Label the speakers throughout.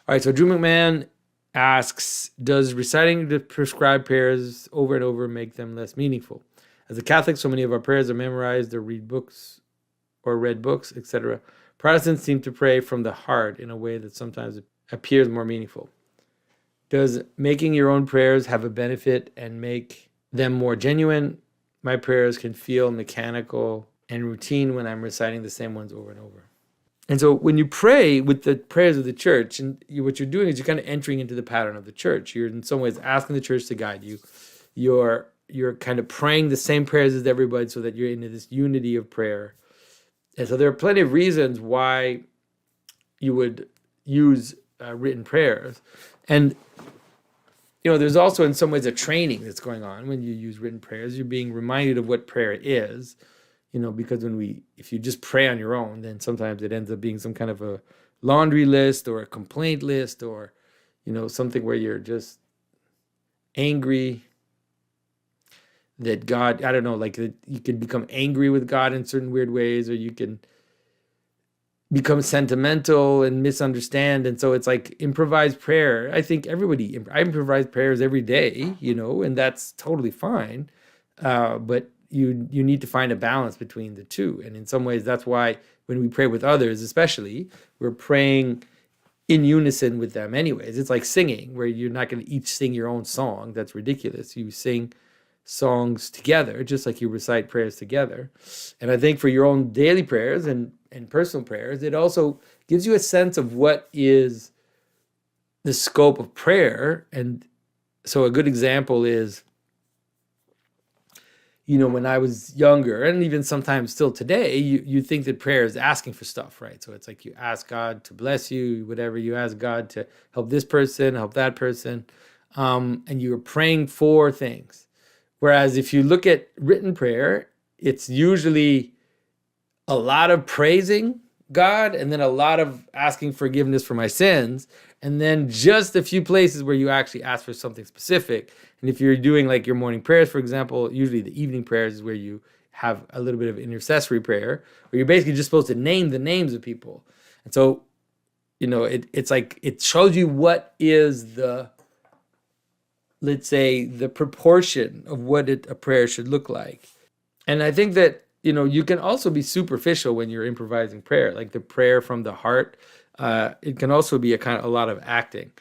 Speaker 1: All right, so Drew McMahon asks, does reciting the prescribed prayers over and over make them less meaningful? As a Catholic, so many of our prayers are memorized or read books or read books, etc. Protestants seem to pray from the heart in a way that sometimes appears more meaningful. Does making your own prayers have a benefit and make them more genuine? My prayers can feel mechanical and routine when I'm reciting the same ones over and over. And so when you pray with the prayers of the church, and what you're doing is you're kind of entering into the pattern of the church. You're in some ways asking the church to guide you. You're kind of praying the same prayers as everybody so that you're into this unity of prayer. And so there are plenty of reasons why you would use written prayers. And, there's also in some ways a training that's going on when you use written prayers. You're being reminded of what prayer is. Because if you just pray on your own, then sometimes it ends up being some kind of a laundry list or a complaint list or, something where you're just angry that God, I don't know, like that you can become angry with God in certain weird ways, or you can become sentimental and misunderstand. And so it's like improvised prayer. I think I improvise prayers every day, and that's totally fine. But you need to find a balance between the two. And in some ways, that's why when we pray with others, especially, we're praying in unison with them anyways. It's like singing, where you're not going to each sing your own song. That's ridiculous. You sing songs together, just like you recite prayers together. And I think for your own daily prayers and personal prayers, it also gives you a sense of what is the scope of prayer. And so a good example is, when I was younger, and even sometimes still today, you think that prayer is asking for stuff, right? So it's like you ask God to bless you, whatever. You ask God to help this person, help that person, and you're praying for things. Whereas if you look at written prayer, it's usually a lot of praising God and then a lot of asking forgiveness for my sins, and then just a few places where you actually ask for something specific. And if you're doing like your morning prayers, for example, usually the evening prayers is where you have a little bit of intercessory prayer, where you're basically just supposed to name the names of people. And so, it's like it shows you what is the, let's say, the proportion of what a prayer should look like. And I think that, you can also be superficial when you're improvising prayer, like the prayer from the heart. It can also be a lot of acting.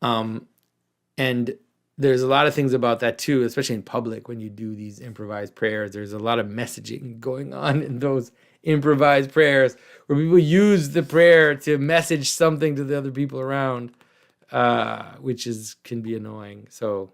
Speaker 1: And there's a lot of things about that too, especially in public when you do these improvised prayers. There's a lot of messaging going on in those improvised prayers where people use the prayer to message something to the other people around, which can be annoying. So